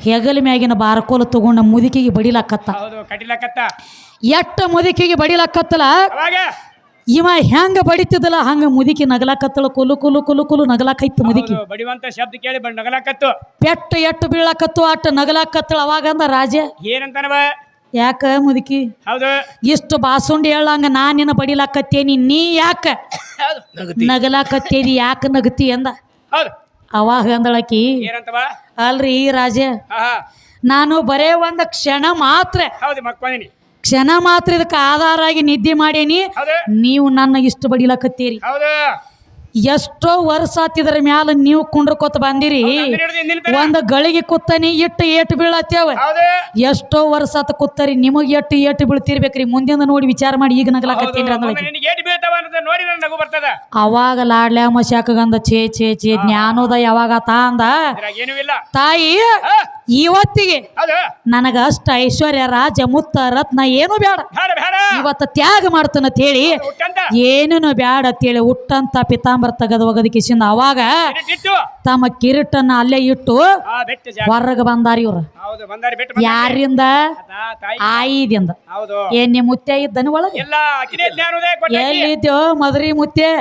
ಹೆಗಲ ಮ್ಯಾಗಿನ ಬಾರಕೋಲ ತಗೊಂಡ ಮುದುಕಿಗೆ ಬಡಿಲಾಕತ್ತ. ಎಟ್ಟ ಮುದುಕಿಗೆ ಬಡಿಲಾಕತ್ತಲ ಇವ ಹೆಂಗ ಬಡಿತಿದ್ದಲ್ಲ ಹಂಗ ಮುದುಕಿ ನಗಲಾಕತ್ತಳ. ಕುಲು ಕುಲು ಕುಲು ಕುಲು ನಗಲಾಕೈತ್ತು ಮುದುಕಿ. ಬಡಿವಂತ ಶಬ್ದ ಕೇಳಿ ನಗಲಾಕತ್ತು. ಪೆಟ್ಟ ಎಟ್ಟು ಬೀಳಾಕತ್ತು ಅಟ್ಟ ನಗಲಾಕತ್ತಳ. ಅವಾಗಂದ ರಾಜ ಏನಂತಾನವ, ಯಾಕ ಮುದುಕಿ ಹೌದು ಇಷ್ಟು ಬಾಸುಂಡಿ ಹೇಳಂಗ ನಾ ನಿನ್ನ ಬಡಿಲಾಕತ್ತೇನಿ, ನೀ ಯಾಕ ನಗಲಾಕತ್ತೇನಿ, ಯಾಕ ನಗತಿ ಅಂದ. ಅವಾಗ ಅಂದಳಕಿ, ಅಲ್ರಿ ರಾಜ ನಾನು ಬರೇ ಒಂದ ಕ್ಷಣ ಮಾತ್ರ ಇದಕ್ಕೆ ಆಧಾರ ಆಗಿ ನಿದ್ದೆ ಮಾಡೇನಿ, ನೀವು ನನ್ನ ಇಷ್ಟು ಬಡಿಲಾಕತ್ತೀರಿ. ಎಷ್ಟೋ ವರ್ಷ ಆತಿದ್ರ ಮ್ಯಾಲ ನೀವು ಕುಂಡ್ರಕೊತ ಬಂದಿರಿ. ಒಂದ ಗಳಿಗೆ ಕುತ್ತನಿ ಇಟ್ಟು ಏಟು ಬೀಳತ್ತೇವ. ಎಷ್ಟೋ ವರ್ಷ ಆತ ಕೂತರಿ, ನಿಮಗ್ ಏಟು ಬೀಳ್ತಿರ್ಬೇಕ್ರಿ. ಮುಂದಿನ ನೋಡಿ ವಿಚಾರ ಮಾಡಿ ಈಗ ನಗಲಾಕತ್ತೀನಿ ಅಂದ. ಅವಾಗ ಲಾಡ್ಲ್ಯಾಮ ಶಾಕಗಂದ ಛೇ ಛೇ ಛೇ ಜ್ಞಾನೋದ ಯಾವಾಗ ಅಂದ. ತಾಯಿ ಇವತ್ತಿಗೆ ನನಗ ಅಷ್ಟ ಐಶ್ವರ್ಯ ರಾಜ ಮುತ್ತ ರತ್ನ ಏನು ಬೇಡ, ಇವತ್ತ ತ್ಯಾಗ ಮಾಡ್ತಾನಂತ ಹೇಳಿ ಏನೇನು ಬ್ಯಾಡ ಅಂತೇಳಿ ಉಟ್ಟಂತ ಪಿತಾಂಬರ ತಗದ ಒಗದ ಕಿಸಿಂದ ಅವಾಗ ತಮ್ಮ ಕಿರೀಟನ್ನ ಅಲ್ಲೇ ಇಟ್ಟು ಹೊರಗ ಬಂದಾರ ಇವ್ರು. ಯಾರಿಂದ? ಆಯಿದಿಂದ. ಏನ್ ನೀ ಮುತ್ತೆ ಇದ್ದನ ಒಳಗೆ ಎಲ್ಲಿದ್ಯೋ ಮದ್ರಿ ಮುತ್ತೆ?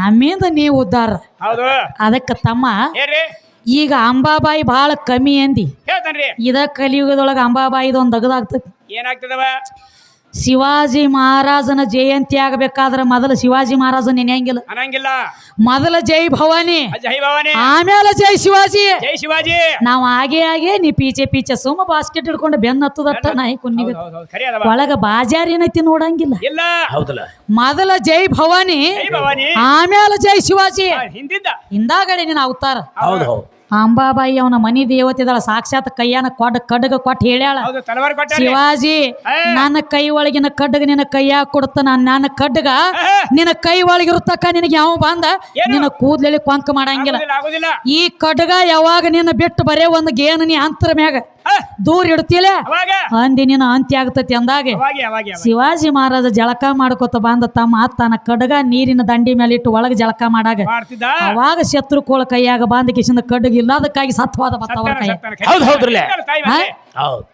ನಮ್ಮಿಂದ ನೀವು ಉದ್ದಾರ. ಅದಕ್ಕ ತಮ್ಮ ಈಗ ಅಂಬಾಬಾಯಿ ಬಹಳ ಕಮ್ಮಿ ಅಂದಿ. ಇದ ಕಲಿಯುಗದೊಳಗ ಅಂಬಾಬಾಯಿದ ಒಂದ್ ದಗದಾಗ್ತೈತಿ. ಏನಾಗ್ತದವ? ಶಿವಾಜಿ ಮಹಾರಾಜನ ಜಯಂತಿ ಆಗಬೇಕಾದ್ರ ಮೊದಲು ಶಿವಾಜಿ ಮಹಾರಾಜ ನೆನೆಯಂಗಿಲ್ಲ. ಮೊದಲ ಜೈ ಭವಾನಿ, ಆಮೇಲೆ ಜೈ ಶಿವಾಜಿ. ನಾವ್ ಹಾಗೆ ನೀ ಪೀಚೆ ಸುಮ್ಮ ಬಾಸ್ಕೆಟ್ ಹಿಡ್ಕೊಂಡು ಬೆನ್ನ ಹತ್ತದಟ್ಟ ನಾಯಿ ಕುನ್ನಿಗ ಒಳಗ ಬಾಜಾರ್ ಏನೈತಿ ನೋಡಂಗಿಲ್ಲ. ಮೊದಲ ಜೈ ಭವಾನಿ, ಆಮೇಲೆ ಜೈ ಶಿವಾಜಿ. ಹಿಂದಾಗಡೆ ನಿನ್ನ ಅವತಾರ. ಅಂಬಾಬಾಯಿ ಅವನ ಮನಿ ದೇವತೆದಳ ಸಾಕ್ಷಾತ್ ಕೈಯಾನ ಖಡ್ಗ ಕೊಟ್ಟು ಹೇಳ್ಯಾಳ, ಶಿವಾಜಿ ನನ್ನ ಕೈ ಒಳಗಿನ ಖಡ್ಗ ನಿನ್ನ ಕೈಯಾಗ ಕೊಡ್ತಾನ, ನನ್ನ ಖಡ್ಗ ನಿನ್ನ ಕೈ ಒಳಗಿರುತ್ತಕ್ಕ ನಿನಗೆ ಯಾವ ಬಂದ ನಿನ್ನ ಕೂದ್ಲೆಳಿ ಕೊಂಕ ಮಾಡಂಗಿಲ್ಲ. ಈ ಖಡ್ಗ ಯಾವಾಗ ನಿನ್ನ ಬಿಟ್ಟು ಬರೇ ಒಂದು ಗೇನ ನೀ ಅಂತರ ಮ್ಯಾಗ ದೂರ ಇಡ್ತಿಲ್ಲ ಅಂದಿ ನಿನ್ನ ಅಂತ್ಯ ಆಗ್ತತಿ ಅಂದಾಗ ಶಿವಾಜಿ ಮಹಾರಾಜ ಜಳಕ ಮಾಡ್ಕೊತ ಬಂದ ತಮ್ಮ ತನ್ನ ಖಡ್ಗ ನೀರಿನ ದಂಡಿ ಮೇಲೆ ಇಟ್ಟು ಒಳಗ ಜಳಕ ಮಾಡಾಗ ಅವಾಗ ಶತ್ರು ಕೋಳ ಕೈಯಾಗ ಬಂದ ಕಿಶಿಂದ ಖಡ್ಗ ಇಲ್ಲದಕ್ಕಾಗಿ ಸತ್ವಾದ ಬತ್ತವರ ಕೈ.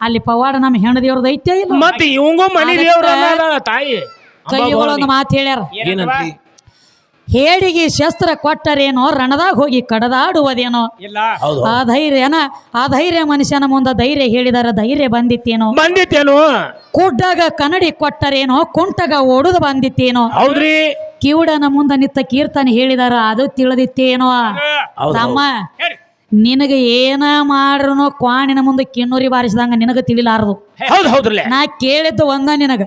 ಅಲ್ಲಿ ಪವಾಡ ನಮ್ಮ ಹೆಣ್ಣು ದೇವ್ರದ ಐತೆ ಇಲ್ಲ ಮತ್ತೆ ಇವಂಗೂ ಮನಿ ದೇವ್ರ ತಾಯಿ ಕೈ ಒಂದು ಮಾತು ಹೇಳ್ಯಾರ. ಹೇಡಿಗೆ ಶಸ್ತ್ರ ಕೊಟ್ಟರೇನೋ ರಣದಾಗ ಹೋಗಿ ಕಡದಾಡುವುದೇನೋ. ಆ ಧೈರ್ಯ ಮನುಷ್ಯನ ಮುಂದ ಧೈರ್ಯ ಹೇಳಿದಾರ ಧೈರ್ಯ ಬಂದಿತ್ತೇನೋ. ಕುಡ್ಡಾಗ ಕನ್ನಡಿ ಕೊಟ್ಟರೇನೋ ಕುಂಟಗ ಓಡುದು ಬಂದಿತ್ತೇನೋ. ಕಿವುಡನ ಮುಂದ ನಿತ್ತ ಕೀರ್ತನೆ ಹೇಳಿದಾರ ಅದು ತಿಳಿದಿತ್ತೇನೋ. ತಮ್ಮ ನಿನಗೆ ಏನ ಮಾಡ್ರು ಕ್ವಾಣಿನ ಮುಂದೆ ಕಿನ್ನೂರಿ ಬಾರಿಸಿದಂಗ ನಿನಗ ತಿಳಿಲಾರದು. ನಾ ಕೇಳಿದ್ದು ಒಂದ ನಿನಗ,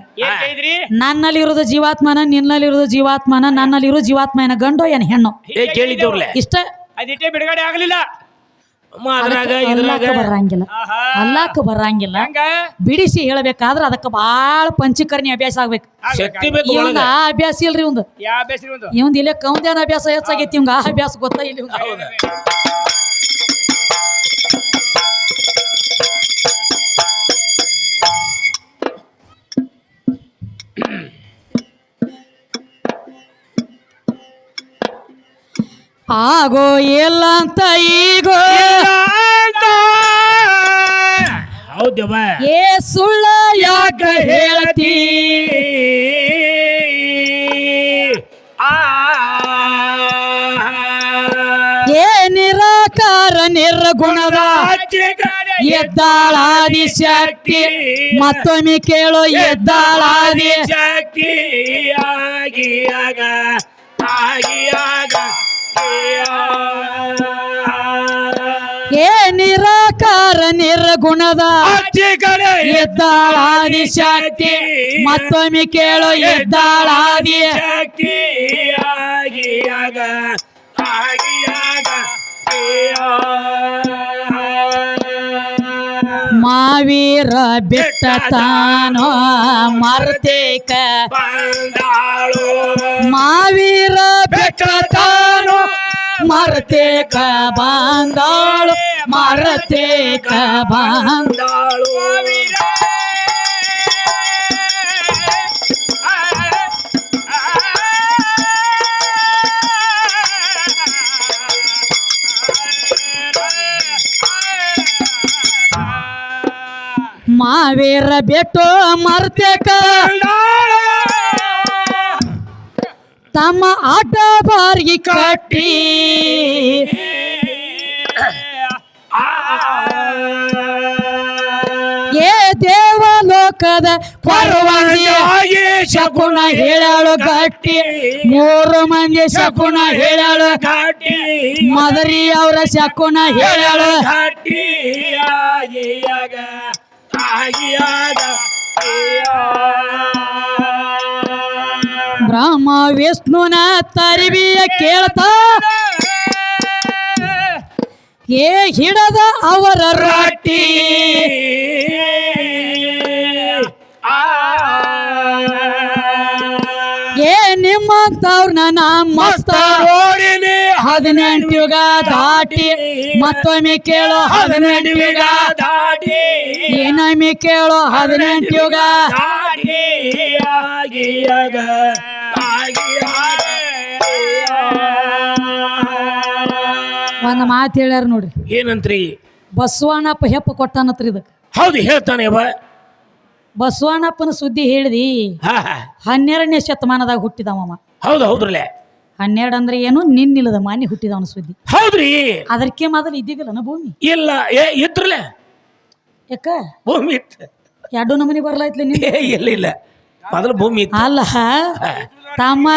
ನನ್ನಲ್ಲಿರುವುದು ಜೀವಾತ್ಮನ, ನಿನ್ನಲ್ಲಿರುವುದು ಜೀವಾತ್ಮನ, ನನ್ನಲ್ಲಿರೋ ಜೀವಾತ್ಮ ಏನ ಗಂಡು ಏನ ಹೆಣ್ಣು ಇಷ್ಟ ಬಿಡುಗಡೆ ಆಗಲಿಲ್ಲ. ಅಲ್ಲಾಕ ಬರಂಗಿಲ್ಲ. ಬಿಡಿಸಿ ಹೇಳಬೇಕಾದ್ರ ಅದಕ್ಕೆ ಬಾಳ ಪಂಚಕರ್ಣಿ ಅಭ್ಯಾಸ ಆಗ್ಬೇಕು. ಇವಂದ ಆ ಅಭ್ಯಾಸ ಇಲ್ರಿ, ಇವಂದ ಇಲ್ಲೇ ಕೌಂದ್ಯಾನ ಅಭ್ಯಾಸ ಹೆಚ್ಚಾಗೈತಿ. ಇವಂಗ ಆ ಅಭ್ಯಾಸ ಗೊತ್ತಾ ಇಲ್ಲಿ. ಆಗೋ ಇಲ್ಲ ಅಂತ ಈಗೋ ಏ ಸುಳ್ಳ ಯಾಕ ಹೇಳ್ತಿ? ಏ ನಿರಾಕಾರ ನಿರ್ಗುಣದ ಎದ್ದಾಳಾದಿ ಶಕ್ತಿ, ಮತ್ತೊಮ್ಮೆ ಕೇಳೋ ಎದ್ದಾಳಾದಿ ಶಕ್ತಿ ಆಗಿಯಾಗ ಏ ನಿರಾಕಾರ ನಿರ್ಗುಣದ ಎದ್ದಾಳಾದಿ ಶಕ್ತಿ, ಮತ್ತೊಮ್ಮೆ ಕೇಳೋ ಎದ್ದಾಳಾದಿ ಶಕ್ತಿ ಆಗಿಯಾಗ ಮಾವೀರ ಬಿಟ್ಟ ತಾನೋ ಮರ್ತೇಕ ಬಂದಾಳು, ಮಾವೀರ ಬಿಟ್ಟ ತಾನೋ ಮರ್ತೇಕ ಬಂದಾಳು, ಮರ್ತೇಕ ಬಂದಾಳು. ಮಾವೇರ ಬೆಟ್ಟು ಮರ್ತೇಕ ತಮ್ಮ ಆಟ ಬಾರಿಗೆ ಕಟ್ಟಿ ಏ ದೇವಲೋಕದ ಪರವಾಗಿ ಶಕುನ ಹೇಳಾಳು ಗಟ್ಟಿ 3 ಮಂದಿ ಶಕುನ ಹೇಳಾಳು ಘಾಟಿ ಮದರಿ ಅವರ ಶಕುನ ಹೇಳಾಳು ಘಾಟಿ ಬ್ರಹ್ಮ ವಿಷ್ಣುನ ತರಿವಿಯ ಕೇಳ್ತಾ ಏ ಹಿಡದ ಅವರ ರಾಟಿ ಏ ನಿಮ್ಮಂತವ್ರನ್ನ ನಾ ಮಸ್ತ 18 ಯುಗ ದಾಟಿ ಮತ್ತೊಮ್ಮೆ ಕೇಳೋ 18 ಯುಗ ದಾಟಿ ಏನೊಮ್ಮೆ ಕೇಳೋ 18 ಯುಗ ಒಂದ್ ಮಾತು ಹೇಳ್ಯಾರ ನೋಡ್ರಿ ಏನಂತ್ರಿ ಬಸವಣ್ಣಪ್ಪ ಹೆಪ್ಪ ಕೊಟ್ಟಾನತ್ರಿ ಇದಕ್ಕೆ ಹೌದು ಹೇಳ್ತಾನೆ ಬಸವಣ್ಣಪ್ಪನ ಸುದ್ದಿ ಹೇಳಿದಿ 12ನೇ ಶತಮಾನದಾಗ ಹುಟ್ಟಿದವ ಹೌದು ಹೌದ್ರಲ್ಲ 12 ಅಂದ್ರೆ ಏನು ನಿನ್ನಿಲ್ಲದ ಮಾನ್ಯ ಹುಟ್ಟಿದವನ ಸುದ್ದಿ ಹೌದ್ರಿ ಅದಕ್ಕೆ ಮೊದಲು ಇದ್ದಿದ್ದಿಲ್ಲನ ಭೂಮಿ ಇಲ್ಲ ಇತ್ರಲ್ಲ ಯಾಕ ಭೂಮಿ ಇತ್ತು 2 ನಮೂನಿ ಬರ್ಲಾಯ್ತ್ಲಿ ನಿನ್ ಇಲ್ಲ ಇಲ್ಲ ಮೊದಲು ಭೂಮಿ ಇತ್ತು ಅಲ್ಲ ತಮ್ಮ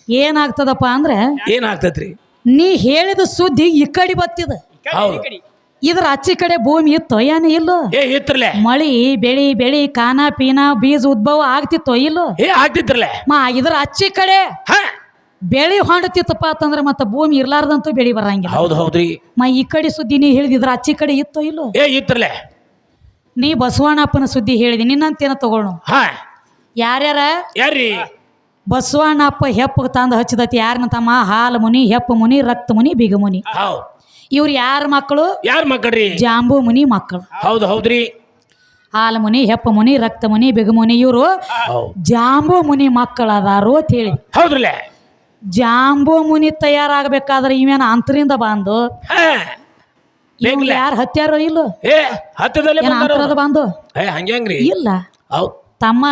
ಏನಾಗ್ತದಪ್ಪ ಅಂದ್ರೆ ಏನಾಗ್ತದ್ರಿ ನೀ ಹೇಳಿದ ಸುದ್ದಿ ಈ ಕಡೆ ಬತ್ತಿದ ಹೌದು ಇದ್ರ ಅಚ್ಚಿ ಕಡೆ ಭೂಮಿ ಇತ್ತು ಏನ ಇಲ್ಲೋ ಇತ್ರಲ್ಲ ಮಳಿ ಬೆಳಿ ಕಾನ ಪೀನ ಬೀಜ ಉದ್ಭವ ಆಗ್ತಿತ್ತೋ ಇಲ್ಲೋ ಆಗ್ತಿತ್ರಲ್ಲ ಇದ್ರ ಅಚ್ಚಿ ಕಡೆ ಬೆಳಿ ಹೊಂಡತಿತ್ತಪ್ಪ ಅಂತಂದ್ರೆ ಮತ್ತ ಭೂಮಿ ಇರ್ಲಾರ್ದಂತೂ ಬೆಳಿ ಬರಂಗಿಲ್ಲ ಹೌದು ಹೌದ್ರಿ ಈ ಕಡೆ ಸುದ್ದಿ ನೀ ಹೇಳಿದ್ರ ಅಚ್ಚಿ ಕಡೆ ಇತ್ತೋ ಇಲ್ಲೋ ಇತ್ರಲ್ಲ ನೀ ಬಸವಣ್ಣಪ್ಪನ ಸುದ್ದಿ ಹೇಳಿದಿ ನಿನ್ನಂತೇನ ತಗೊಳ್ಳೋ ಯಾರ್ರಿ ಬಸವಣ್ಣಪ್ಪ ಹೆಪ್ಪ ತಂದು ಹಚ್ಚಿದತಿ ಯಾರನ್ನ ತಮ್ಮ ಹಾಲು ಮುನಿ ಹೆಪ್ಪ ಮುನಿ ರಕ್ತ ಮುನಿ ಬಿಗ ಮುನಿ ಇವ್ರು ಯಾರ ಮಕ್ಕಳು ಯಾರ ಮಕ್ಕಳ್ರಿ ಜಾಂಬು ಮುನಿ ಮಕ್ಕಳು ಹೌದು ಹೌದ್ರಿ ಹಾಲು ಮುನಿ ಹೆಪ್ಪ ಮುನಿ ರಕ್ತ ಮುನಿ ಬಿಗ ಮುನಿ ಇವರು ಜಾಂಬು ಮುನಿ ಮಕ್ಕಳು ಅದಾರು ಅಂತ ಹೇಳಿ ಹೌದ್ರಲ್ಲ ಜಾಂಬು ಮುನಿ ತಯಾರಾಗಬೇಕಾದ್ರೆ ಇವೇನ ಅಂತರಿಂದ ಬಂದು ಯಾರು ಹತ್ಯಾರೋ ಇಲ್ಲೋ ಅಂತರದ ಬಂದು ಹಂಗ್ರಿ ಇಲ್ಲ ತಮ್ಮ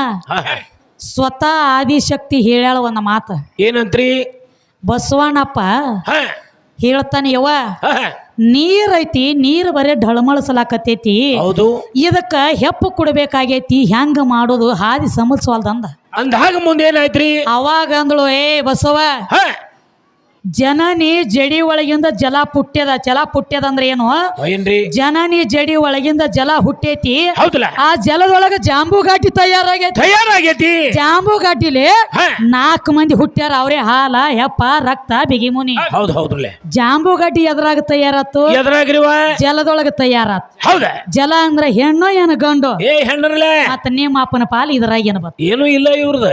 ಸ್ವತಃ ಆದಿಶಕ್ತಿ ಹೇಳ್ಯಾಳ ಒಂದು ಮಾತು ಏನಂತ್ರಿ ಬಸವಣ್ಣಪ್ಪ ಹೇಳ್ತಾನೆ ಯವ್ವ ನೀರೈತಿ ನೀರು ಬರೇ ಢಳಮಳಸಲಾಕತ್ತೈತಿ ಹೌದು ಇದಕ್ಕ ಹೆಪ್ಪು ಕೊಡ್ಬೇಕಾಗೈತಿ ಹೆಂಗ ಮಾಡೋದು ಹಾದಿ ಸಮಸ್ವಲ್ದಂದ ಅಂದಾಗ ಮುಂದೆ ಏನಾಯ್ತ್ರಿ ಅವಾಗ ಅಂದಳು ಏ ಬಸವ ಜನನಿ ಜಡಿ ಒಳಗಿಂದ ಜಲ ಪುಟ್ಟ್ಯದ ಅಂದ್ರೆ ಏನು ಜನನಿ ಜಡಿ ಒಳಗಿಂದ ಜಲ ಹುಟ್ಟೈತಿ ಆ ಜಲದೊಳಗ ಜಾಂಬು ಘಾಟಿ ತಯಾರಾಗೈತಿ ಜಾಂಬು ಘಾಟಿಲಿ 4 ಮಂದಿ ಹುಟ್ಟ್ಯಾರ ಅವ್ರೆ ಹಾಲ ಹೆಪ್ಪ ರಕ್ತ ಬಿಗಿ ಮುನಿ ಜಾಂಬು ಘಾಟಿ ಎದ್ರಾಗ ತಯಾರಾತು ಜಲದೊಳಗ ತಯಾರಾತು ಜಲ ಅಂದ್ರ ಹೆಣ್ಣು ಏನು ಗಂಡು ಮತ್ತ ನಿಮ್ಮ ಅಪ್ಪನ ಪಾಲು ಇದ್ರಾಗ ಏನು ಬತ್ತ ಏನು ಇಲ್ಲ ಇವ್ರದ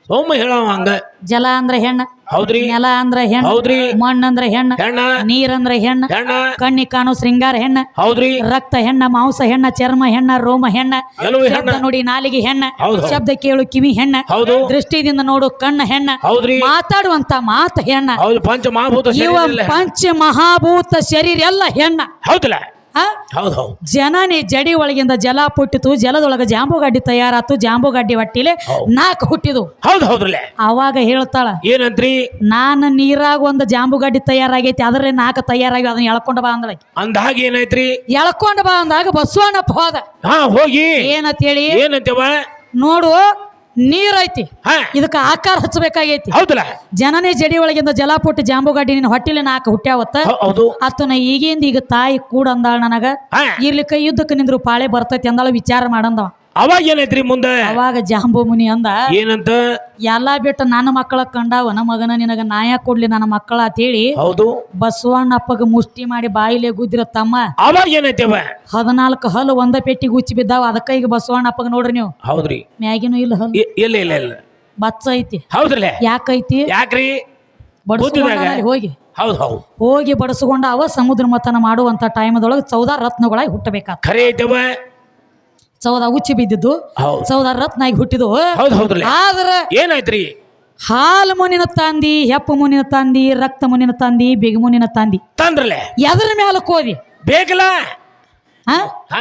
ಸೋಮ ಹೇಳಂಗ ಜಲ ಅಂದ್ರ ಹೆಣ್ಣ ಹೌದ್ರಿ ನೆಲ ಅಂದ್ರ ಹೆಣ್ಣ ಹೌದ್ರಿ ಮಣ್ಣ ಅಂದ್ರ ಹೆಣ್ಣ ನೀರಂದ್ರ ಹೆಣ್ಣ ಕಣ್ಣಿ ಕಾಣು ಶೃಂಗಾರ ಹೆಣ್ಣ ಹೌದ್ರಿ ರಕ್ತ ಹೆಣ್ಣ ಮಾಂಸ ಹೆಣ್ಣ ಚರ್ಮ ಹೆಣ್ಣ ರೋಮ ಹೆಣ್ಣ ಶಬ್ದ ನೋಡಿ ನಾಲಿಗೆ ಹೆಣ್ಣ ಶಬ್ದ ಕೇಳು ಕಿವಿ ಹೆಣ್ಣ ದೃಷ್ಟಿದಿಂದ ನೋಡು ಕಣ್ಣ ಹೆಣ್ಣ ಮಾತಾಡುವಂತ ಮಾತು ಹೆಣ್ಣ ಪಂಚ ಮಹಾಭೂತ ಶರೀರ ಎಲ್ಲ ಹೆಣ್ಣ ಹೌದಲ್ಲ ಜನನಿ ಜಡಿ ಒಳಗಿಂದ ಜಲ ಪುಟ್ಟಿತು ಜಲದೊಳಗ ಜಾಂಬುಗಡ್ಡಿ ತಯಾರಾತು ಜಾಂಬುಗಡ್ಡಿ ಹೊಟ್ಟಿಲೆ 4 ಹುಟ್ಟಿದು ಅವಾಗ ಹೇಳ್ತಾಳ ಏನಂತ್ರಿ ನಾನು ನೀರಾಗ ಒಂದು ಜಾಂಬುಗಡ್ಡಿ ತಯಾರಾಗೈತಿ ಅದ್ರಲ್ಲಿ 4 ತಯಾರಾಗಿ ಅದನ್ನ ಎಳ್ಕೊಂಡ ಬಾ ಅಂದಳ ಅಂದಾಗ ಏನಾಯ್ತ್ರಿ ಎಳ್ಕೊಂಡ ಬಾ ಅಂದಾಗ ಬಸವಣ್ಣಪ್ಪ ಹೋದ ಹೋಗಿ ಏನಂತ ಹೇಳಿ ಏನಂತವ ನೋಡು ನೀರೈತಿ ಇದಕ್ಕ ಆಕಾರ ಹಚ್ಚಬೇಕಾಗೈತಿ ಜನನೇ ಜಡಿ ಒಳಗಿಂದ ಜಲ ಪುಟ್ಟಿ ಜಾಂಬುಗಡ್ಡಿ ನಿನ್ನ ಹೊಟ್ಟಿಲೆ 4 ಹುಟ್ಟ್ಯಾವತ್ತ ಅತ್ತನ ಈಗ ತಾಯಿ ಕೂಡ ಅಂದಾಳ ನನಗ ಇರ್ಲಿಕ್ಕ ಯುದ್ಧಕ್ಕೆ ನಿಂದ್ರು ಪಾಳೆ ಬರ್ತೈತಿ ಅಂದಾಳ ವಿಚಾರ ಮಾಡಂದವ ಅವಾಗ ಏನೈತ್ರಿ ಮುಂದೆ ಅವಾಗ ಜಾಂಬು ಮುನಿ ಅಂದ ಏನಂತ ಎಲ್ಲಾ ಬಿಟ್ಟು ನನ್ನ ಮಕ್ಕಳ ಕಂಡಾವ ನಮ್ಮ ಮಗನ ನಿನಗ ನಾಯ ಕೊಡ್ಲಿ ನನ್ನ ಮಕ್ಕಳ ಅಂತೇಳಿ ಬಸವಣ್ಣಪ್ಪಗ ಮುಷ್ಟಿ ಮಾಡಿ ಬಾಯಿಲೆ ಗುದ್ದಿರ ತಮ್ಮ ಅವಾಗ ಏನೈತವ 14 ಹಲ್ಲು ಒಂದ ಪೆಟ್ಟಿಗೆ ಹುಚ್ಚಿ ಬಿದ್ದಾವ ಅದಕ್ಕ ಈಗ ಬಸವಣ್ಣಪ್ಪಗ ನೋಡ್ರಿ ನೀವು ಹೌದ್ರಿ ಮ್ಯಾಗಿನೂ ಇಲ್ಲ ಹಲ್ಲು ಇಲ್ಲ ಬಚ್ಚ ಐತಿ ಹೌದ್ರಲ್ಲ ಯಾಕೈತಿ ಯಾಕ್ರಿ ಹೋಗಿ ಬಡಸ್ಕೊಂಡ ಅವ ಸಮುದ್ರ ಮತನ ಮಾಡುವಂತ ಟೈಮದೊಳಗ 14 ರತ್ನಗಳಾಗಿ ಹುಟ್ಟಬೇಕಾದ ಖರೆ ಐತವ 14 ಉಚ್ಚಿ ಬಿದ್ದಿದ್ದು 14 ರತ್ನ ಆಗಿ ಹುಟ್ಟಿದ್ವು ಆದ್ರ ಏನಾಯ್ತ್ರಿ ಹಾಲು ಮುನಿನ ತಂದಿ ಹೆಪ್ಪ ಮುನಿನ ತಂದಿ ರಕ್ತ ಮುನಿನ ತಂದಿ ಬಿಗ ಮುನಿನ ತಂದಿ ತಂದ್ರಲೆ ಎದ್ರ ಮ್ಯಾಲ ಕೋದಿ ಬೇಕಲ್ಲ ಹಾ ಹಾ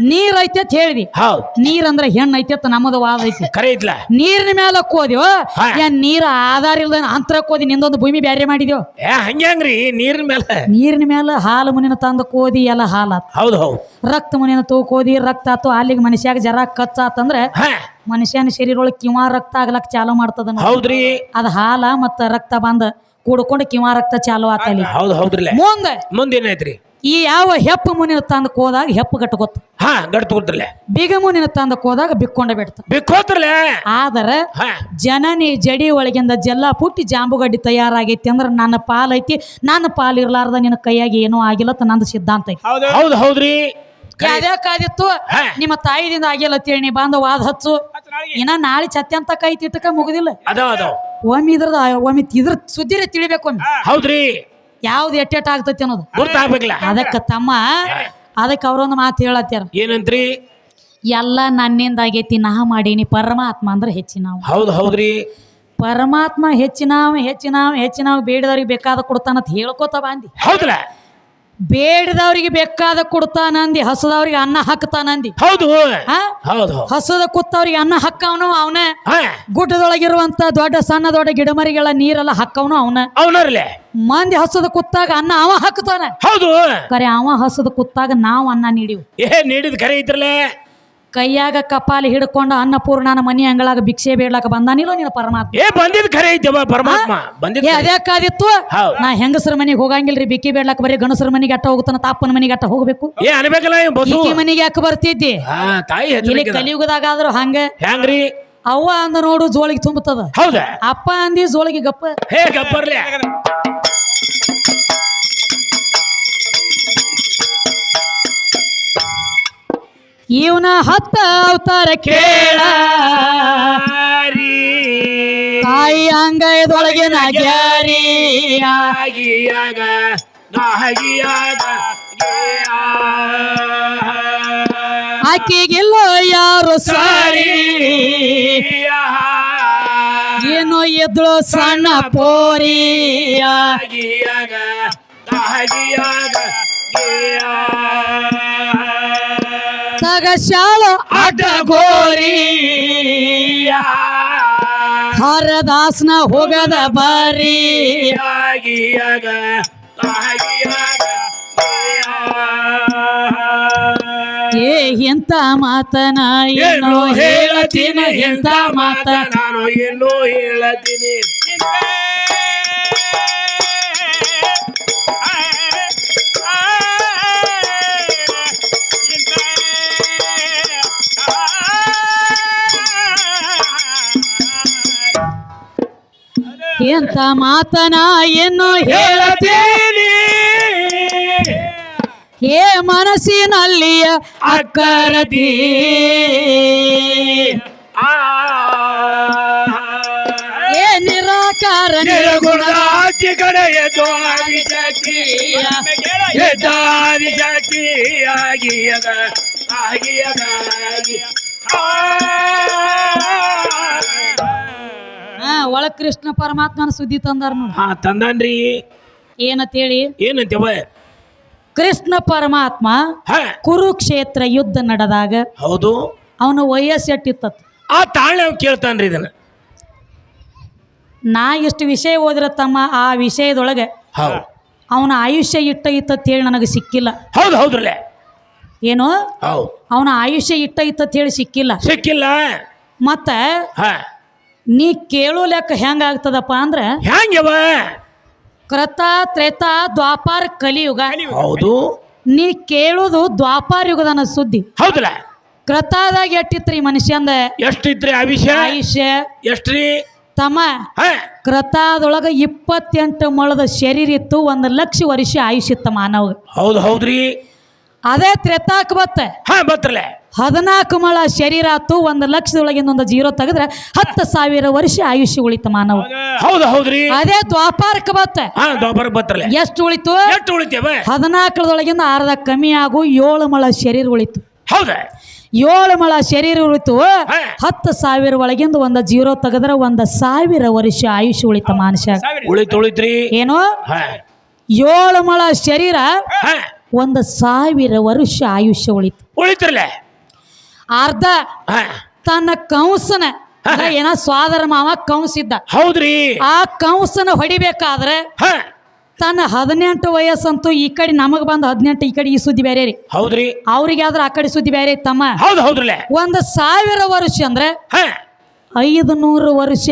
ನೀರ್ ಐತಿ ಅಂತ ಹೇಳಿದಿ. ಹೌದ್ ನೀರ್ ಅಂದ್ರೆ ಹೆಣ್ಣು ಐತಿ ಅಂತ ನಮ್ಮದು ವಾದ ಐತಿ. ಕರೆ ಐತ್ಲ. ನೀರಿನ ಮೇಲೆ ಕೋದಿವೋ ಹಾ. ಏನ್ ನೀರ್ ಆಧಾರ ಇಲ್ದ ಅಂತರಕ್ಕೆ ಹೋದಿ ನಿಂದೊಂದು ಭೂಮಿ ಬ್ಯಾರೆ ಮಾಡಿದ್ಯೋ. ಹಂಗ್ರಿ ನೀರಿನ ಮೇಲೆ. ನೀರಿನ ಮೇಲೆ ಹಾಲು ಮುನಿನ ತಂದು ಕೋದಿ ಎಲ್ಲ ಹಾಲಾತ್. ಹೌದು ಹೌದು. ರಕ್ತ ಮುನಿನ ಕೋದಿ ರಕ್ತ ಆತು ಅಲ್ಲಿಗೆ ಮನುಷ್ಯಾಗ ಜರ ಕಚ್ಚಾತಂದ್ರ ಹಾ ಮನುಷ್ಯನ ಶರೀರ ಒಳಗೆ ಕಿವಾ ರಕ್ತ ಆಗ್ಲಕ್ ಚಾಲು ಮಾಡ್ತದ ನೋಡಿ. ಹೌದ್ರಿ. ಅದ ಹಾಲ ಮತ್ತ ರಕ್ತ ಬಂದ ಕೂಡ್ಕೊಂಡು ಕಿವಾ ರಕ್ತ ಚಾಲು ಆತಲಿ. ಹೌದು ಹೌದ್ರಲ್ಲ. ಮುಂದೇನೈತ್ರಿ? ಈ ಯಾವ ಹೆಪ್ಪ ಮುನಿನ ತಂದಕ್ ಹೋದಾಗ ಹೆಪ್ಪು ಗಟ್ಟಗೊತ್ತ. ಹಾ ಗಟ್ಟ ಕೊಡ್ತಿರ್ಲೆ. ಬಿಗ ಮುನಿನ ತಂದಕ್ ಹೋದಾಗ ಬಿಕ್ಕೊಂಡ ಬಿಡ್ತ. ಬಿಕ್ಕೋತ್ರಲೆ. ಆದ್ರ ಹಾ ಜನನಿ ಜಡಿ ಒಳಗಿಂದ ಜಲ್ಲ ಪುಟ್ಟಿ ಜಾಂಬುಗಡ್ಡಿ ತಯಾರಾಗೈತಿ ಅಂದ್ರ ನನ್ನ ಪಾಲೈತಿ, ನನ್ನ ಪಾಲ್ ಇರ್ಲಾರ್ದ ನಿನ್ನ ಕೈಯಾಗಿ ಏನೂ ಆಗಿಲ್ಲ ಅಂತ ನಂದು ಸಿದ್ಧಾಂತ ಐತಿ. ಹೌದು ಹೌದ್ರಿ. ಯಾವ್ಯಾಕಾದಿತ್ತು ನಿಮ್ಮ ತಾಯಿದಿಂದ ಆಗಿಲ್ಲ ಅಂತೇಳಿ ನೀ ಬಂದ ವಾದ ಹಚ್ಚು. ಇನ್ನ ನಾಳೆ ಛತ್ತಿ ಅಂತ ಕೈ ತಿಟ್ಟಕ ಮುಗುದಿಲ್ಲ. ಒಮ್ಮೆ ಇದ್ರ ಸುದ್ದಿರೇ ತಿಳಿಬೇಕು. ಒಮ್ಮೆ ಹೌದ್ರಿ. ಯಾವ್ದು ಎಟ್ಟೆಟ್ ಆಗ್ತೈತಿ ಅನ್ನೋದು ಗೊತ್ತಾಗ್ಬೇಕಲ್ಲ. ಅದಕ್ಕ ತಮ್ಮ ಅದಕ್ಕೆ ಅವ್ರೊಂದು ಮಾತು ಹೇಳತ್ತಾರ. ಏನಂತ್ರಿ? ಎಲ್ಲ ನನ್ನಿಂದ ಆಗೈತಿ, ನಾ ಮಾಡೀನಿ, ಪರಮಾತ್ಮ ಅಂದ್ರೆ ಹೆಚ್ಚಿನವ. ಹೌದು ಹೌದ್ರಿ. ಪರಮಾತ್ಮ ಹೆಚ್ಚಿನವ ಬೇಡಿದವ್ರಿಗೆ ಬೇಕಾದ ಕೊಡ್ತಾನಂತ ಹೇಳ್ಕೋತ ಬಂದಿ. ಹೌದಲ್ಲ. ಬೇಡಿದವ್ರಿಗೆ ಬೇಕಾದ ಕೊಡ್ತಾನಂದಿ, ಹಸದವ್ರಿಗೆ ಅನ್ನ ಹಾಕ್ತಾನಂದಿ. ಹೌದು ಹೌದು. ಹಸದ ಕುತ್ತವ್ರಿಗೆ ಅನ್ನ ಹಾಕವನು ಅವನ, ಗುಡ್ಡದೊಳಗಿರುವಂತ ದೊಡ್ಡ ಸಣ್ಣ ದೊಡ್ಡ ಗಿಡಮರಿಗಳ ನೀರೆಲ್ಲ ಹಾಕವನು ಅವನರ್ಲೆ. ಮಂದಿ ಹಸದ ಕುತ್ತಾಗ ಅನ್ನ ಅವ ಹಾಕ್ತಾನ. ಹೌದು. ಕರೆ ಅವ ಹಸದ ಕುತ್ತಾಗ ನಾವು ಅನ್ನ ನೀಡಿವು. ನೀಡಿದ್ ಕರೆ ಐತ್ರಲೆ. ಕೈಯಾಗ ಕಪಾಲಿ ಹಿಡ್ಕೊಂಡು ಅನ್ನಪೂರ್ಣನ ಮನಿ ಅಂಗಳಾಗ ಭಿಕ್ಷೆ ಬೇಡ್ಲಾಕ ಬಂದಾನಿಲ್ಲ ನೀನು ಪರಮಾತ್ಮ. ಬಂದಿದ್ ಖರೆ ಐತವ ಪರಮಾತ್ಮ ಬಂದಿದ್. ಅದ್ಯಾಕಾದಿತ್ತು? ನಾ ಹೆಂಗಸರ ಮನಿಗೆ ಹೋಗಂಗಿಲ್ರಿ, ಬಿಕ್ಕಿ ಬೇಡ್ಲಾಕ ಬರೀ ಗಣಸರ ಮನಿಗೆ ಅಟ್ಟ ಹೋಗ್ತಾನ, ತಾಪನ ಮನಿಗೆ ಅಟ್ಟ ಹೋಗ್ಬೇಕು. ಅನ್ಬೇಕಲ್ಲ. ಬಿಕ್ಕಿ ಮನಿಗೆ ಯಾಕೆ ಬರ್ತಿದ್ದಿ? ತಾಯಿ ಇಲ್ಲಿ ಕಲಿಯುಗದಾಗಾದ್ರು ಹಂಗ. ಹೆಂಗ್ರಿ? ಅವ್ವ ಅಂದ ನೋಡು ಜೋಳಿಗೆ ತುಂಬುತ್ತದ. ಹೌದ. ಅಪ್ಪ ಅಂದಿ ಜೋಳಿಗೆ ಗಪ್ಪ. ಗಪ್ಪರ್ಲೆ. ಇವನ 10 ಅವತಾರ ಕೇಳ, ತಾಯಿ ಅಂಗೈದೊಳಗಿನ ಗ್ಯಾರಿ ಆಕಿಗಿಲ್ಲೋ ಯಾರು ಸಾರಿ, ಏನು ಎದ್ಳು ಸಣ್ಣ ಪೋರಿ ತಗಶಾಳು ಅಡ್ಡ ಗೋರಿ, ಹರದಾಸನ ಹೋಗದ ಬಾರಿ. ಎಂತ ಮಾತನ ಏನೋ ಹೇಳತೀನಿ, ಎಂತ ಮಾತ ನಾನು ಏನೋ ಹೇಳತೀನಿ. ಎಂತ ಮಾತನ ಏನು ಹೇಳತೀನಿ, ಏ ಮನಸ್ಸಿನಲ್ಲಿಯ ಅಕ್ಕರತಿ. ಏ ನಿರಾಕಾರ ನಿರ್ಗುಣದ ಕಡೆಯ ದ್ವಾರಿ ಶಕ್ತಿ ಆಗಿಯದ ಒಳ ಕೃಷ್ಣ ಪರಮಾತ್ಮನ ಸುದ್ದಿ ತಂದಾರ ನೋಡಿ. ತಂದಾನ್ರಿ. ಏನಂತೇಳಿ? ಏನಂತೇವ? ಕೃಷ್ಣ ಪರಮಾತ್ಮ ಕುರುಕ್ಷೇತ್ರ ಯುದ್ಧ ನಡೆದಾಗ ಹೌದು ಅವನ ವಯಸ್ಸು ಎಟ್ಟಿತ್ತ. ಆ ತಾಳ್ನೆ ಕೇಳ್ತಾನ್ರಿ ಇದನ್ನ. ನಾ ಎಷ್ಟು ವಿಷಯ ಓದಿರ ತಮ್ಮ, ಆ ವಿಷಯದೊಳಗೆ ಅವನ ಆಯುಷ್ಯ ಇಟ್ಟೈತಂತೇಳಿ ನನಗೆ ಸಿಕ್ಕಿಲ್ಲ. ಹೌದು ಹೌದ್ರಲ್ಲ. ಏನು ಅವನ ಆಯುಷ್ಯ ಇಟ್ಟೈತಂತೇಳಿ ಸಿಕ್ಕಿಲ್ಲ. ಮತ್ತ ನೀ ಕೇಳೋ ಲೆಕ್ಕ ಹೆಂಗಾಗ್ತದಪ್ಪ ಅಂದ್ರ, ಹೆಂಗವ? ಕೃತ ತ್ರೇತ ದ್ವಾಪಾರ ಕಲಿಯುಗ. ಹೌದು. ನೀ ಕೇಳುದು ದ್ವಾಪಾರ ಯುಗದನ ಸುದ್ದಿ. ಹೌದಲ್ಲ. ಕೃತದಾಗ ಎಟ್ಟಿತ್ರಿ ಮನುಷ್ಯಂದ? ಎಷ್ಟಿತ್ರಿ ಆಯುಷ್ಯ? ಎಷ್ಟ್ರಿ ತಮ್ಮ? ಕೃತದೊಳಗ 28 ಮೊಳದ ಶರೀರ ಇತ್ತು, 1,00,000 ವರ್ಷ ಆಯುಷ್ಯ ಇತ್ತ ಮಾನವ. ಹೌದು ಹೌದ್ರಿ. ಅದೇ ತ್ರೇತಾಕ್ ಬತ್ತಲೆ 14 ಮೊಳ ಶರೀರ ಆತು, 1,00,000 ಒಂದು 0 ತೆಗೆದ್ರೆ 10,000 ವರ್ಷ ಆಯುಷ್ಯ ಉಳಿತ ಮಾನವ. ಹೌದು ಹೌದ್ರಿ. ಅದೇ ದ್ವಾಪಾರಕ್ಕೆ ಬತ್ತಲೆ ಎಷ್ಟು ಉಳಿತು? 14 ಅರ್ಧ ಕಮ್ಮಿ ಆಗು 7 ಮೊಳ ಶರೀರ ಉಳಿತು. ಹೌದ. 7 ಮೊಳ ಶರೀರ ಉಳಿತು. 10,000 ಒಳಗಿಂದ ಒಂದು 0 ತೆಗೆದ್ರೆ 1,000 ವರ್ಷ ಆಯುಷ್ಯ ಉಳಿತ ಮನುಷ್ಯ. ಉಳಿತ್ರಿ. ಏನು? 7 ಮೊಳ ಶರೀರ 1,000 ವರ್ಷ ಆಯುಷ್ಯ ಉಳಿತು. ಉಳಿತ್ರಲ್ಲ ಅರ್ಧ ತನ್ನ ಕಂಸನ ಏನ ಸ್ವಾದರ ಮಾವ ಕಂಸಿದ್ದ. ಹೌದ್ರಿ. ಆ ಕಂಸನ ಹೊಡಿಬೇಕಾದ್ರೆ ತನ್ನ 18 ವಯಸ್ಸಂತೂ ಈ ಕಡೆ ನಮಗ್ ಬಂದ 18 ಈ ಕಡೆ ಈ ಸುದ್ದಿ ಬೇರೆ ರೀ. ಹೌದ್ರಿ. ಅವ್ರಿಗೆ ಆದ್ರ ಆ ಕಡೆ ಸುದ್ದಿ ಬೇರೆ ಇತ್ತಮ್ಮ. ಹೌದು ಹೌದ್ರಲ್ಲ. 1,000 ವರ್ಷ ಅಂದ್ರೆ 500 ವರ್ಷ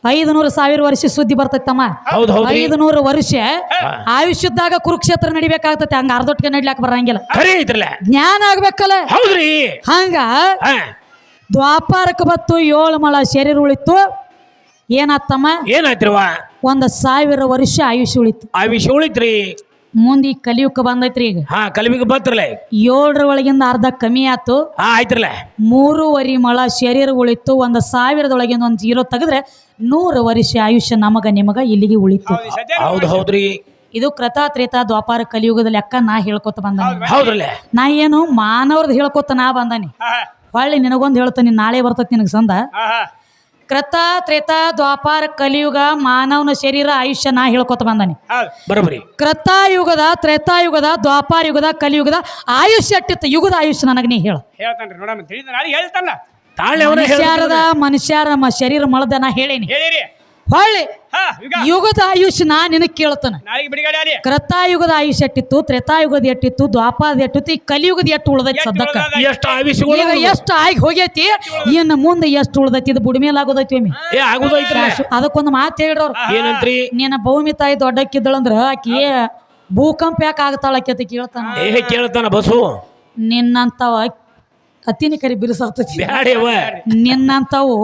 500,000 ವರ್ಷ ಸುದ್ದಿ ಬರ್ತೈತಮ್ಮ. 500 ವರ್ಷ ಆಯುಷ್ಯದಾಗ ಕುರುಕ್ಷೇತ್ರ ನಡಿಬೇಕಾಗ್ತೈತಿ. ಹಂಗ ಅರ್ಧೊಟ್ಟಿಗೆ ನಡಿಲಾಕ ಬರಂಗಿಲ್ಲ. ಜ್ಞಾನ ಆಗ್ಬೇಕಲ್ಲ. ಹೌದ್ರಿ. ಹಂಗ ದ್ವಾಪಾರಕ್ಕೆ ಬತ್ತು 7 ಮಳ ಶರೀರ ಉಳಿತು. ಏನಾತಮ್ಮ? ಏನಾಯ್ತಿರುವ? 1,000 ವರ್ಷ ಆಯುಷ್ಯ ಉಳಿತು. ಆಯುಷ್ಯ ಉಳಿತ್ರಿ. ಮುಂದೆ ಈ ಕಲಿಯುಗ ಬಂದೈತ್ರಿ. ಈಗ ಕಲಿಯುಗ ಬತ್ರಲ್ಲ. 7 ಒಳಗಿಂದ ಅರ್ಧ ಕಮ್ಮಿ ಆತು. ಆಯ್ತ್ರಲ್ಲ. 3.5 ಮಳ ಶರೀರ ಉಳಿತು. 1,000 ಒಂದು 0 ತೆಗೆದ್ರೆ 100 ವರ್ಷ ಆಯುಷ್ಯ ನಮಗ ನಿಮಗ ಇಲ್ಲಿಗೆ ಉಳಿತು. ಹೌದು ಹೌದ್ರಿ. ಇದು ಕೃತ ದ್ವಾಪಾರ ಕಲಿಯುಗದ ಲೆಕ್ಕ ನಾ ಹೇಳ್ಕೊತ ಬಂದ. ಹೌದ್ರಲ್ಲ. ನಾ ಏನು ಮಾನವ್ರದ್ದು ಹೇಳ್ಕೊತ ನಾ ಬಂದಾನಿ. ಹೊಳ್ಳಿ ನಿನಗೊಂದು ಹೇಳ್ತಾನೆ, ನಾಳೆ ಬರ್ತೈತಿ ನಿನಗೆ ಸಂದ. ಕೃತ ದ್ವಾಪಾರ ಕಲಿಯುಗ ಮಾನವನ ಶರೀರ ಆಯುಷ್ಯ ನಾ ಹೇಳ್ಕೊತ ಬಂದಾನಿ. ಬರೋಬರಿ. ಕೃತಾಯುಗದ ತ್ರೇತಾಯುಗದ ದ್ವಾಪಾರ ಯುಗದ ಕಲಿಯುಗದ ಆಯುಷ್ಯ ಅಟ್ಟಿತ್ತು. ಯುಗದ ಆಯುಷ್ಯ ನನಗೆ ನೀ ಹೇಳ. ಮನುಷ್ಯರ ಶರೀರ ಮಳದ ನಾ ಹೇಳೇನಿ. ಹೊಳ್ಳಿ ಯುಗದ ಆಯುಷ್ಯ ನಾ ನಿನಗೆ ಕೇಳ್ತಾನ. ಕೃತಾಯುಗದ ಆಯುಷ್ಯ ಎಟ್ಟಿತ್ತು, ತ್ರೇತಾಯುಗದ ಎಟ್ಟಿತ್ತು, ದ್ವಾಪಾರದ ಎಟ್ಟಿತ್ತು, ಈ ಕಲಿಯುಗದ ಎಷ್ಟು ಉಳ್ದೈತಿ ಸದ್ಯಕ್ಕ. ಎಷ್ಟು ಆಗಿ ಹೋಗೈತಿ, ಇನ್ನು ಮುಂದೆ ಎಷ್ಟು ಉಳ್ದೈತಿ. ಇದು ಬುಡಿ ಮೇಲೆ ಆಗೋದೈತಿ. ಅದಕ್ಕೊಂದು ಮಾತು ಹೇಳ್ರವ್ರು. ಏನಂತ್ರಿ? ನಿನ್ನ ಭೂಮಿ ತಾಯಿ ದೊಡ್ಡಕ್ಕಿದ್ದಳಂದ್ರ ಆಕಿ ಭೂಕಂಪ ಯಾಕೆ ಆಗ್ತಾಳ ಆಕಿ ಕೇಳ್ತಾನ ಬಸು. ನಿನ್ನಂತವ ಅತಿನಿ ಕರಿ ಬಿರುಸಾಗ್ತೈತಿ. ನಿನ್ನಂತವು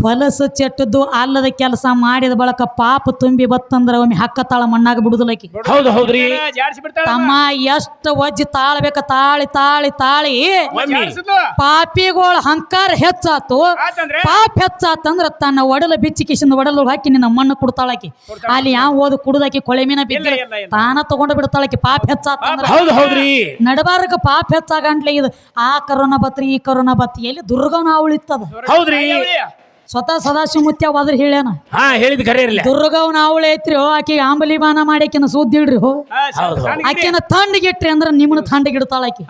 ಹೊಲಸು ಚೆಟ್ಟದ್ದು ಅಲ್ಲದ ಕೆಲಸ ಮಾಡಿದ ಬಳಕ ಪಾಪ ತುಂಬಿ ಬತ್ತಂದ್ರ ಒಮ್ಮೆ ಹಕ್ಕತಾಳ ಮಣ್ಣಾಗ ಬಿಡುದಿಲ್ಲಕಿ. ಹೌದು ಹೌದ್ರಿ. ತಮ್ಮ ಎಷ್ಟು ಒಜ್ಜಿ ತಾಳ್ಬೇಕ, ತಾಳಿ ತಾಳಿ ತಾಳಿ ಪಾಪಿಗಳ ಹಂಕಾರ ಹೆಚ್ಚಾತು. ಪಾಪ ಹೆಚ್ಚಾತಂದ್ರ ತನ್ನ ಒಡಲ ಬಿಚ್ಚಿ ಕಿಶಿಂದ ಒಡಲು ಹಾಕಿ ನಿನ್ನ ಮಣ್ಣು ಕೊಡ್ತಾಳಕಿ. ಅಲ್ಲಿ ಯಾವ ಓದು ಕುಡುದಾಕಿ ಕೊಳೆ ಮೀನ ಬಿದ್ದ ತಾನ ತಗೊಂಡು ಬಿಡ್ತಾಳಕಿ. ಪಾಪ ಹೆಚ್ಚಾತಂದ್ರ ನಡಬಾರಕ ಪಾಪ ಹೆಚ್ಚಾಗಂಟ್ಲೆ. ಇದು ಆ ಕರೋನಾ ಬತ್ರಿ ಈ ಕರೋನಾ ಬತ್ತಿ ಎಲ್ಲಿ ದುರ್ಗನ ಅವಳಿತ್ತದ. ಹೌದ್ರಿ. ಸ್ವತಃ ಸದಾಶಿವ ಮುತ್ಯ ಹೋದ್ರ ಹೇಳ್ಯಾನ. ಹೇಳಿದ್ ಖರೆ ಇರ್ಲಿ. ದುರ್ಗವ್ನ ಅವಳೆ ಐತ್ರಿ. ಆಕಿ ಆಂಬಲಿ ಬಾನ ಮಾಡಿ ಆಕಿನ ಸುದ್ದಿಡ್ರಿ. ಆಕಿನ ತಂಡಗಿಟ್ರಿ ಅಂದ್ರ ನಿಮ್ಮನ್ನ ತಂಡಗಿಡ್ತಾಳ ಆಕಿ.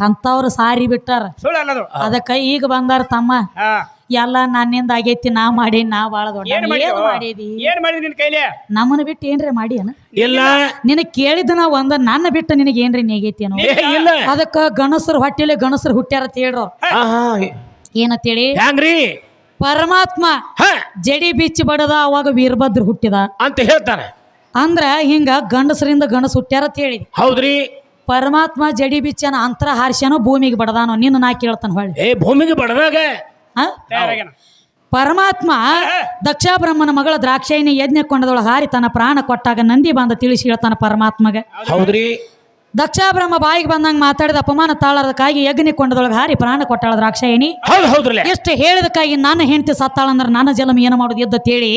ಕಂತವ್ರ ಸಾರಿ ಬಿಟ್ಟಾರ. ಅದಕ್ಕ ಈಗ ಬಂದಾರ ತಮ್ಮ ಎಲ್ಲ ನನ್ನಿಂದ ಆಗೈತಿ. ನಾ ಮಾಡಿ ನಾ ಬಾಳ ದೊಡ್ಡ ಮಾಡಿದಿ. ನಮ್ಮನ್ನ ಬಿಟ್ಟು ಏನ್ರಿ ಮಾಡಿ ಅನ ಇಲ್ಲ. ನಿನಗ್ ಕೇಳಿದ ನಾ ಒಂದ ನನ್ನ ಬಿಟ್ಟು ನಿನಗೆ ಏನ್ರಿ ನೀಗೈತಿ ಅನ್ನೋ. ಅದಕ್ಕ ಗಣಸರು ಹೊಟ್ಟಿಲೆ ಗಣಸರು ಹುಟ್ಟ್ಯಾರ ಅಂತ ಹೇಳ್ರ. ಏನಂತೇಳಿ? ಪರಮಾತ್ಮ ಜಡಿ ಬಿಚ್ಚಿ ಬಡದ ಅವಾಗ ವೀರಭದ್ರ ಹುಟ್ಟಿದ ಅಂತ ಹೇಳ್ತಾನೆ. ಅಂದ್ರ ಹಿಂಗ ಗಂಡಸರಿಂದ ಗಣಸ ಹುಟ್ಟ್ಯಾರ ಅಂತ ಹೇಳಿ. ಹೌದ್ರಿ. ಪರಮಾತ್ಮ ಜಡಿ ಬಿಚ್ಚನ ಅಂತರ ಹಾರ್ಸ್ಯಾನೋ ಭೂಮಿಗೆ ಬಡದಾನೋ ನಿನ್ನ ನಾ ಕೇಳ್ತಾನ. ಹೊಳ್ಳಿ ಭೂಮಿಗೆ ಬಡದಾಗ ಪರಮಾತ್ಮ ದಕ್ಷ ಬ್ರಹ್ಮನ ಮಗಳ ದ್ರಾಕ್ಷಾಯಿನಿ ಯಜ್ಞ ಕೊಂಡದೊಳ ಹಾರಿ ತನ್ನ ಪ್ರಾಣ ಕೊಟ್ಟಾಗ ನಂದಿ ಬಂದ ತಿಳಿಸಿ ಹೇಳ್ತಾನ ಪರಮಾತ್ಮಗ. ಹೌದ್ರಿ. ದಕ್ಷ ಬ್ರಹ್ಮ ಬಾಯಿಗೆ ಬಂದಂಗ ಮಾತಾಡಿದ ಅಪಮಾನ ತಾಳದಕ್ಕಾಗಿ ಯಜ್ಞ ಕೊಂಡದೊಳಗೆ ಹಾರಿ ಪ್ರಾಣ ಕೊಟ್ಟಾಳ ದ್ರಾಕ್ಷಾಯಿನಿ. ಎಷ್ಟು ಹೇಳಿದಕ್ಕಾಗಿ ನನ್ನ ಹೆಂಡತಿ ಸತ್ತಾಳಂದ್ರ ನನ್ನ ಜಲಮ ಏನು ಮಾಡುದು ಎದ್ದ ತೇಳಿ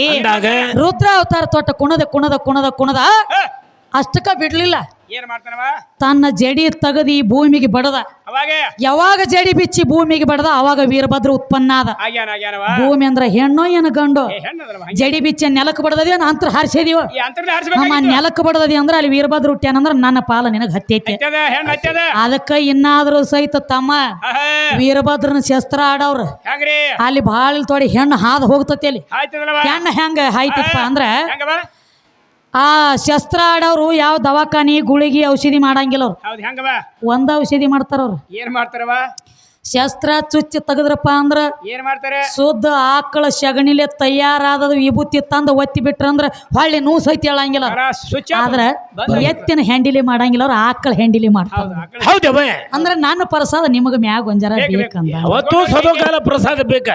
ರುದ್ರ ಅವತಾರ ತೊಟ್ಟ ಕುಣದ ಕುಣದ ಕುಣದ ಕುಣದ ಅಷ್ಟಕ್ಕ ಬಿಡ್ಲಿಲ್ಲ. ತನ್ನ ಜಡಿ ತಗದಿ ಭೂಮಿಗೆ ಬಡದ. ಯಾವಾಗ ಜಡಿ ಬಿಚ್ಚಿ ಭೂಮಿಗೆ ಬಡದ ಅವಾಗ ವೀರಭದ್ರ ಉತ್ಪನ್ನ ಆದ. ಭೂಮಿ ಅಂದ್ರ ಹೆಣ್ಣೋ ಏನ ಗಂಡು? ಜಡಿ ಬಿಚ್ಚಿ ನೆಲಕ್ಕೆ ಬಡದೀವ ಅಂತರ ಹಾರಿಸಿದೀವ. ನಮ್ಮ ನೆಲಕ್ಕೆ ಬಡದದಿ ಅಂದ್ರ ಅಲ್ಲಿ ವೀರಭದ್ರ ಹುಟ್ಟ್ಯಾನಂದ್ರ ನನ್ನ ಪಾಲ ನಿನಗ ಹತ್ತೈತಿ. ಅದಕ್ಕ ಇನ್ನಾದ್ರೂ ಸಹಿತ ತಮ್ಮ ವೀರಭದ್ರನ ಶಸ್ತ್ರ ಆಡವ್ರ ಅಲ್ಲಿ ಬಾಳ ತೊಡಿ ಹೆಣ್ಣು ಹಾದ್ ಹೋಗ್ತತಿ. ಅಲ್ಲಿ ಹೆಣ್ಣು ಹೆಂಗ ಹಾಯ್ತಿಪ್ಪ ಅಂದ್ರ ಆ ಶಸ್ತ್ರ ಆಡವ್ರು ಯಾವ ದವಾಖಾನಿ ಗುಳಿಗೆ ಔಷಧಿ ಮಾಡಂಗಿಲ್ಲ. ಅವ್ರು ಒಂದ ಔಷಧಿ ಮಾಡ್ತಾರ. ಅವ್ರು ಏನ್ ಮಾಡ್ತಾರವ? ಶಸ್ತ್ರ ಚುಚ್ಚಿ ತೆಗದ್ರಪ್ಪ ಅಂದ್ರ ಏನ್ ಮಾಡ್ತಾರೆ? ಶುದ್ಧ ಆಕಳ ಶಗಣಿಲೆ ತಯಾರಾದ ವಿಭೂತಿ ತಂದ ಒತ್ತಿ ಬಿಟ್ರಂದ್ರ ಹೊಳ್ಳಿ ನೂ ಸಹಿತ ಹೇಳಂಗಿಲ್ಲ. ಆದ್ರ ಎತ್ತಿನ ಹೆಂಡಿಲಿ ಮಾಡಂಗಿಲ್ಲ. ಅವ್ರು ಆಕಳ ಹೆಂಡಿಲಿ ಮಾಡ್ತಾರ. ಅಂದ್ರ ನನ್ನ ಪ್ರಸಾದ ನಿಮಗ ಮ್ಯಾಗ ಒಂಜರ ಬೇಕಂದ ಪ್ರಸಾದ ಬೇಕ.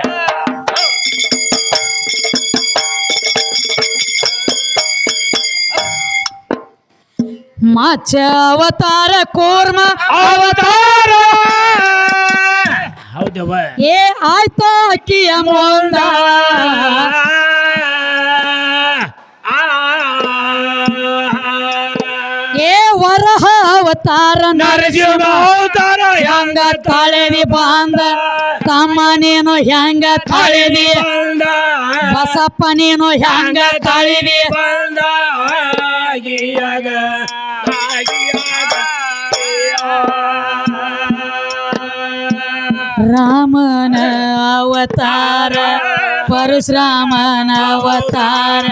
ಮಾಚ ಅವತಾರ ಕೂರ್ಮ ಅವತಾರ ಏ ಆಯ್ತ ಅಕ್ಕಿಯ ಮುಂದ ಏ ವರಹ ಅವತಾರ ನರಸಿಂಹ ಅವತಾರ ಹೆಂಗ ತಾಳೆದಿ ಬಂದ ತಮ್ಮ ನೀನು ಹೆಂಗ ತಾಳೆದಿ ಬಸಪ್ಪ ನೀನು ಹೆಂಗ ತಾಳೆದಿ ಬಂದ ರಾಮನ ಅವತಾರ ಪರಶುರಾಮನ ಅವತಾರ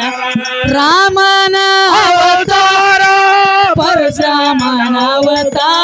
ರಾಮನ ಅವತಾರ ಪರಶುರಾಮನ ಅವತಾರ